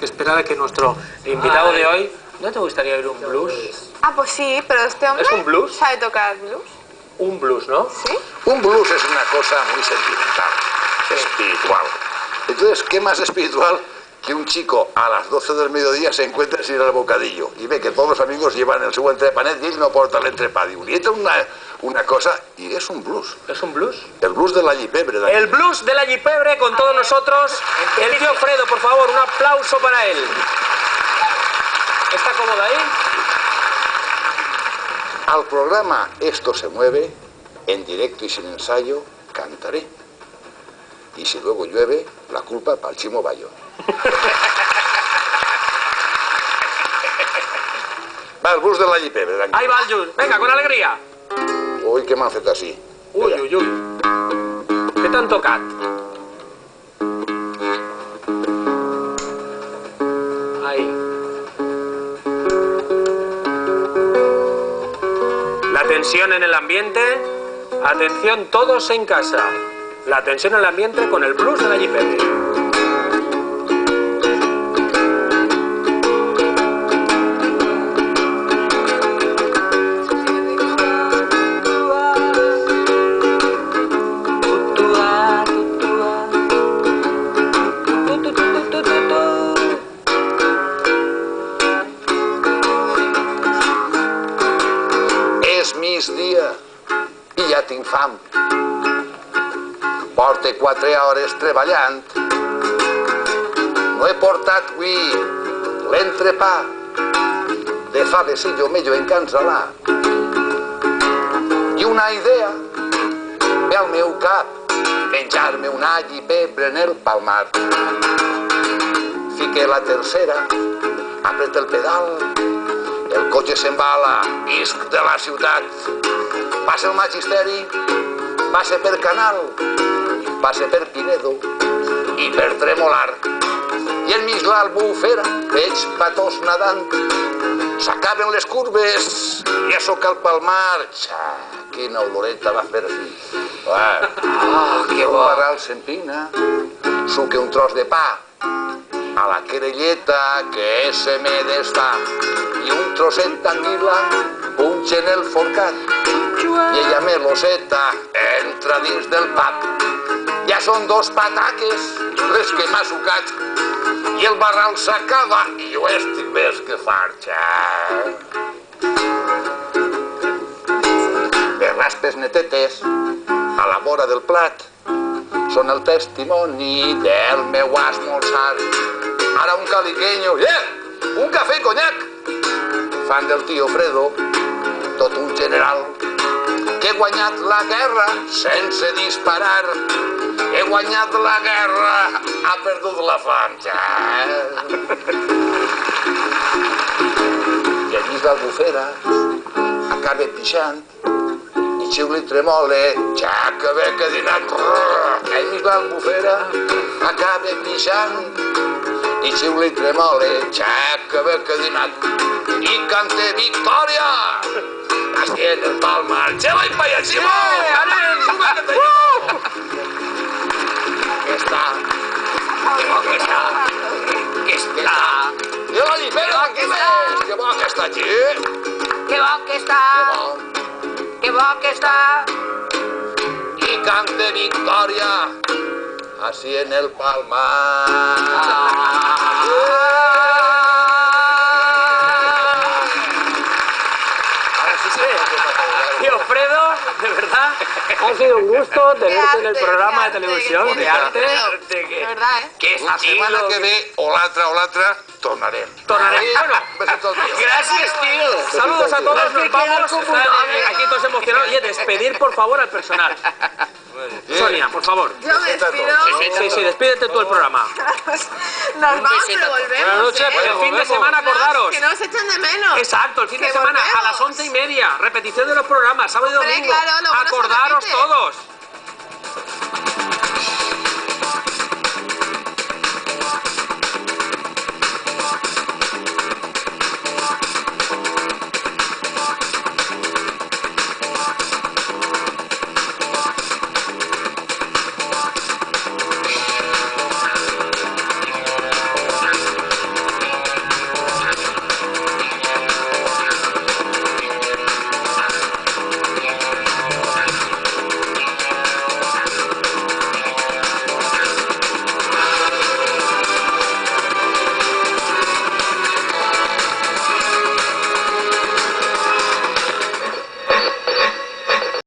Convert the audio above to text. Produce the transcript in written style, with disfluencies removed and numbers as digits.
que esperar a que nuestro invitado de hoy... ¿No te gustaría oír un blues? Ah, pues sí, pero este hombre... ¿Es un blues? ¿Sabe tocar blues? Un blues, ¿no? ¿Sí? Un blues es una cosa muy sentimental, espiritual. Entonces, ¿qué más espiritual que un chico a las 12 del mediodía se encuentra sin el bocadillo y ve que todos los amigos llevan el seu entrepanet y él no porta el entrepà? Diu, y entra una cosa y es un blues. ¿Es un blues? El blues de la Llipebre. El blues de la Llipebre con todos nosotros. El tío Fredo, por favor, un aplauso para él. ¿Está cómodo ahí? Al programa Esto se mueve, en directo y sin ensayo, cantaré. Y si luego llueve, la culpa para el Chimo Bayo. Va, el blues de la Llipebre. Ahí va el blues. Venga, con alegría. Uy, que m'han fet així. Uy, uy, uy. Què t'han tocat? Ahí. La tensión en el ambiente. Atención todos en casa. La tensión en el ambiente con el blues de la Llipebre. És migdia i ja tinc fam. Porto 4 hores treballant. No he portat avui l'entrepà de faves i jo mello en cansalà. I una idea ve al meu cap, menjar-me un all i pebre en el palmar. Fique la tercera, apreta el pedal, el cotxe s'embala, isc de la ciutat. Passa el Magisteri, passa per Canal, passa per Pinedo i per Tremolar. I enmig l'Albufera veig patós nadant. S'acaben les curves, ja sóc al Palmar. Xa, quina oloreta va fer fi. Que bo. El barral s'empina, suque un tros de pa a la querelleta que se me desfà. I un trosset d'anguila punxa en el forcat i ella meloseta entra dins del pap. Ja són 2 pataques les que m'ha sucat i el barral s'acaba i jo estic més que farxa. Les raspes netetes a la vora del plat són el testimoni del meu esmorzar. Ara un caliqueño, un cafè i conyac. Fan del tío Fredo, tot un general, que he guanyat la guerra sense disparar. He guanyat la guerra, ha perdut la fanxa. I allí l'Albufera acaba pixant i xiuli tremole, ja que bé que he dinat. Allí l'Albufera acaba pixant i xiuli tremole, ja que bé que he dinat. I cante victòria! Así en el Palmar. ¡Cheva y payasimo! ¡Anem! ¡Súbete, Talló! Que està. Que bo que està. Que està. I la Llipera, aquí més! Que bo que està aquí. Que bo que està. Que bo que està. I cante victòria. Así en el Palmar. Tío Fredo, de verdad, ha sido un gusto tenerte en el programa de televisión de arte. De verdad, ¿eh? Que La setmana que ve, o l'altra, tornarem. Bueno, gracias, tío. Saludos a todos, nos vamos. Aquí todos emocionados. Oye, despedir, por favor, al personal. Sonia, por favor. Yo me despido. Sí, despídete tú el programa. Nos vamos, pero volvemos. Buenas noches, el fin de semana, acordaros. Que no se echen de menos. Exacto, el fin de semana a las 11:30. Repetición de los programas, sábado y Hombre, domingo. claro, luego no se Acordaros repite. todos.